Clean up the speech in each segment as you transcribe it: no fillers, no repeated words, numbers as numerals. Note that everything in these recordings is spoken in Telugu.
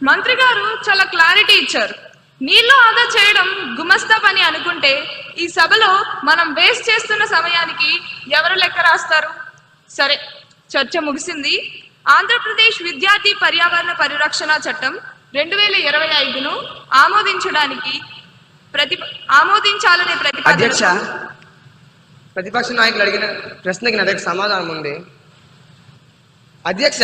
మంత్రి గారు చాలా క్లారిటీ ఇచ్చారు. నీళ్లు ఆదా చేయడం గుమస్తా పని అనుకుంటే ఈ సభలో మనం వేస్ట్ చేస్తున్న సమయానికి ఎవరు లెక్క రాస్తారు? సరే, చర్చ ముగిసింది. ఆంధ్రప్రదేశ్ విద్యార్థి పర్యావరణ పరిరక్షణ చట్టం 2025ను ఆమోదించాలనే అధ్యక్ష, ప్రతిపక్ష నాయకులు అడిగిన ప్రశ్నకి నా దగ్గర సమాధానం ఉంది. అధ్యక్ష,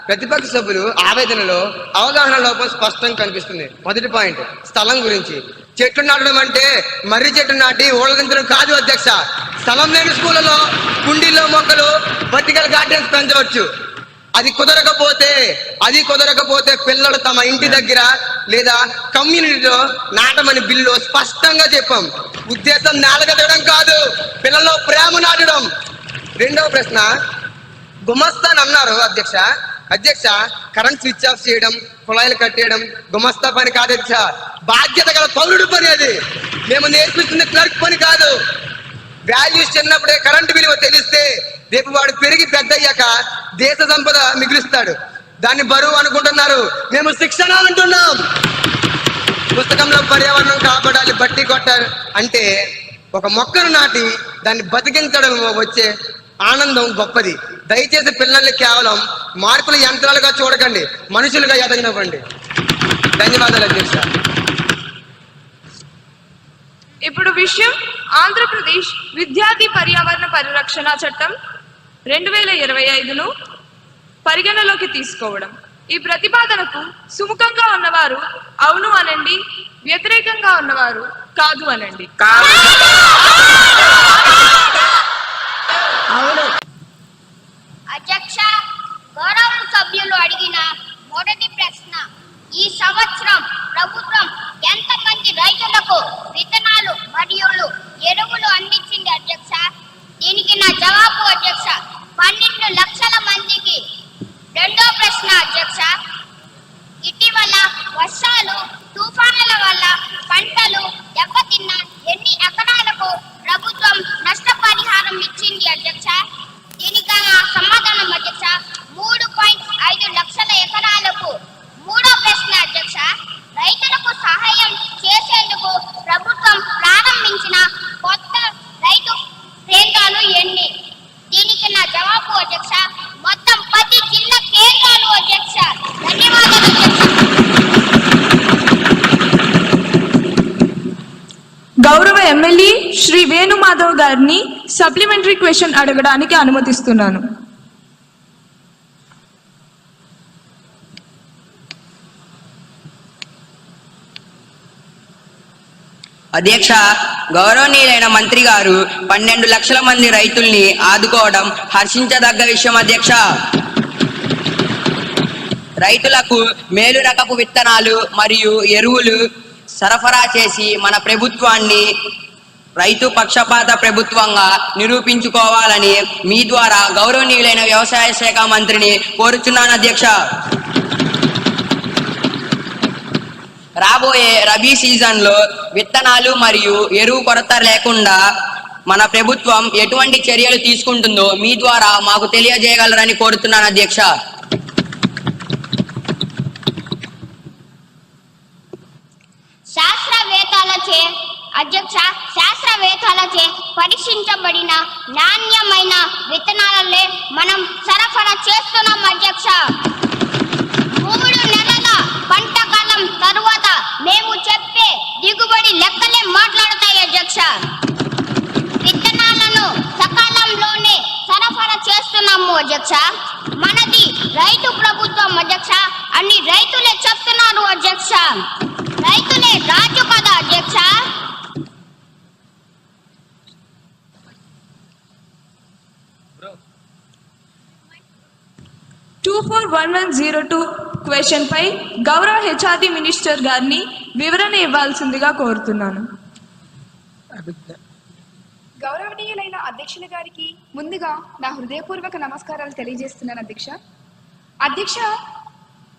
ప్రతిపక్ష సభ్యులు ఆవేదనలో అవగాహన లోపం స్పష్టంగా కనిపిస్తుంది. మొదటి పాయింట్ స్థలం గురించి. చెట్లు నాటడం అంటే మర్రి చెట్టు నాటి ఓడదించడం కాదు అధ్యక్ష. స్థలం లేని స్కూళ్ళలో కుండీల్లో మొక్కలు, వర్టికల్ గార్డెన్స్ పెంచవచ్చు. అది కుదరకపోతే పిల్లలు తమ ఇంటి దగ్గర లేదా కమ్యూనిటీలో నాటమని బిల్లు స్పష్టంగా చెప్పాం. ఉద్దేశం నేలగట్టడం కాదు, పిల్లల్లో ప్రేమ నాటడం. రెండవ ప్రశ్న, గుమస్తా అని అన్నారు అధ్యక్ష. కరెంట్ స్విచ్ ఆఫ్ చేయడం, కుళాయిలు కట్టేయడం గుమస్తా పని కాదు అధ్యక్ష. బాధ్యత గల పౌరుడు పని అది. మేము నేర్పిస్తున్న క్లర్క్ పని కాదు. వాల్యూస్ చిన్నప్పుడే కరెంటు విలువ తెలిస్తే రేపు వాడు పెరిగి పెద్ద అయ్యాక దేశ సంపద మిగులుస్తాడు. దాన్ని బరువు అనుకుంటున్నారు, మేము శిక్షణ అంటున్నాం. పుస్తకంలో పర్యావరణం కాపాడాలి, బట్టి కొట్టాలి అంటే ఒక మొక్కను నాటి దాన్ని బతికించడం వచ్చే ఆనందం గొప్పది. దయచేసి పిల్లల్ని కేవలం మార్పుల యంత్రాలుగా చూడకండి, మనుషులుగా ఎదగనివ్వండి. ధన్యవాదాలు అధ్యక్ష. ఇప్పుడు విషయం ఆంధ్రప్రదేశ్ విద్యార్థి పర్యావరణ పరిరక్షణ చట్టం 2025ను పరిగణలోకి తీసుకోవడం. ఈ ప్రతిపాదనకు సుముఖంగా ఉన్నవారు అవును అనండి, వ్యతిరేకంగా ఉన్నవారు కాదు అనండి. అధ్యక్ష, గౌరవ సభ్యులు అడిగిన మొదటి ప్రశ్న, ఈ సంవత్సరం ప్రభుత్వం ఎంతమంది రైతులకు విత్తనాలు మరియు ఎరువులు అందించింది అధ్యక్ష? దీనికి నా జవాబు అధ్యక్ష, 12 లక్షల మందికి. రెండో ప్రశ్న అధ్యక్ష, ఇటీవల వర్షాలు, తుఫానుల వల్ల పంటలు దెబ్బతిన్న ఎన్ని ఎకరాలకు ప్రభుత్వం నష్టపరిహారం ఇచ్చింది అధ్యక్ష? దీనికి సమాధానం అధ్యక్ష, 3.5 లక్షల ఎకరాలకు. మూడో ప్రశ్న అధ్యక్ష, రైతులకు సహాయం చేసేందుకు ప్రభుత్వం ప్రారంభించిన కొత్త రైతు కేంద్రాలు ఎన్ని? దీనికి నా జవాబు అధ్యక్ష, మొత్తం 10 జిల్లా కేంద్రాలు అధ్యక్ష. ధన్యవాదాలు అధ్యక్ష. గౌరవ ఎమ్మెల్యే శ్రీ వేణుమాధవ్ గారిని సప్లిమెంటరీ క్వశ్చన్ అడగడానికి అనుమతిస్తున్నాను. అధ్యక్ష, గౌరవనీయులైన మంత్రి గారు 12 లక్షల మంది రైతుల్ని ఆదుకోవడం హర్షించదగ్గ విషయం అధ్యక్ష. రైతులకు మేలు రకపు విత్తనాలు మరియు ఎరువులు సరఫరా చేసి మన ప్రభుత్వాన్ని రైతు పక్షపాత ప్రభుత్వంగా నిరూపించుకోవాలని మీ ద్వారా గౌరవనీయులైన వ్యవసాయ శాఖ మంత్రిని కోరుచున్నాను అధ్యక్ష. రాబోయే రబీ సీజన్లో విత్తనాలు మరియు ఎరువు కొరత లేకుండా మన ప్రభుత్వం ఎటువంటి చర్యలు తీసుకుంటుందో మీ ద్వారా మాకు తెలియజేయగలరని కోరుతున్నాను అధ్యక్ష. శాస్త్రవేత్తలచే పరీక్షించబడిన నాణ్యమైన విత్తనాలనే మనం సరఫరా చేస్తున్నాం అధ్యక్ష. 3 నెలల పంట కాలం తరువాత మేము చెప్పే దిగుబడి లెక్కలే మాట్లాడతాయి అధ్యక్ష. విత్తనాలను సకాలంలోనే సరఫరా చేస్తున్నాము అధ్యక్ష. మనది రైతు ప్రభుత్వం అధ్యక్ష అని రైతులే చెప్తున్నారు అధ్యక్ష. రైతులే రాజు కదా అధ్యక్ష. 241102 క్వశ్చన్ పై గౌరవ హెచ్ఆర్డి మినిస్టర్ గారిని వివరణ ఇవ్వాల్సిందిగా కోరుతున్నాను. గౌరవనీయులైన అధ్యక్షుల గారికి ముందుగా నా హృదయపూర్వక నమస్కారాలు తెలియజేస్తున్నాను అధ్యక్ష.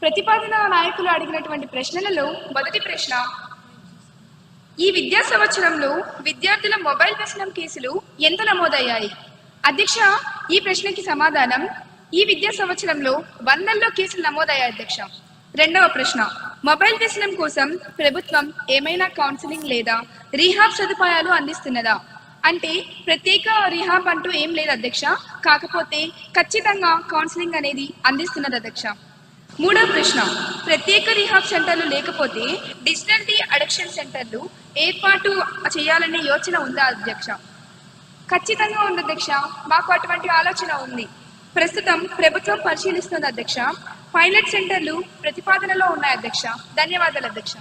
ప్రతిపాదన నాయకులు అడిగినటువంటి ప్రశ్నలలో మొదటి ప్రశ్న, ఈ విద్యా సంవత్సరంలో విద్యార్థుల మొబైల్ వ్యసనం కేసులు ఎంత నమోదయ్యాయి? అధ్యక్ష, ఈ ప్రశ్నకి సమాధానం, ఈ విద్యా సంవత్సరంలో 100లో కేసులు నమోదయ్యాయి అధ్యక్ష. రెండవ ప్రశ్న, మొబైల్ వ్యసనం కోసం ప్రభుత్వం ఏమైనా కౌన్సిలింగ్ లేదా రీహాబ్ సదుపాయాలు అందిస్తున్నదా? అంటే ప్రత్యేక రీహాబ్ అంటూ ఏం లేదు అధ్యక్ష, కాకపోతే ఖచ్చితంగా కౌన్సిలింగ్ అనేది అందిస్తున్నది అధ్యక్ష. మూడవ ప్రశ్న, ప్రత్యేక రీహాబ్ సెంటర్లు లేకపోతే డిజిటల్ డి అడిక్షన్ సెంటర్లు ఏర్పాటు చేయాలనే యోచన ఉందా అధ్యక్ష? ఖచ్చితంగా ఉంది అధ్యక్ష, మాకు అటువంటి ఆలోచన ఉంది. ప్రస్తుతం ప్రభుత్వం పరిశీలిస్తుంది అధ్యక్ష. పైలట్ సెంటర్లు ప్రతిపాదనలో ఉన్నాయి అధ్యక్ష. ధన్యవాదాలు అధ్యక్ష.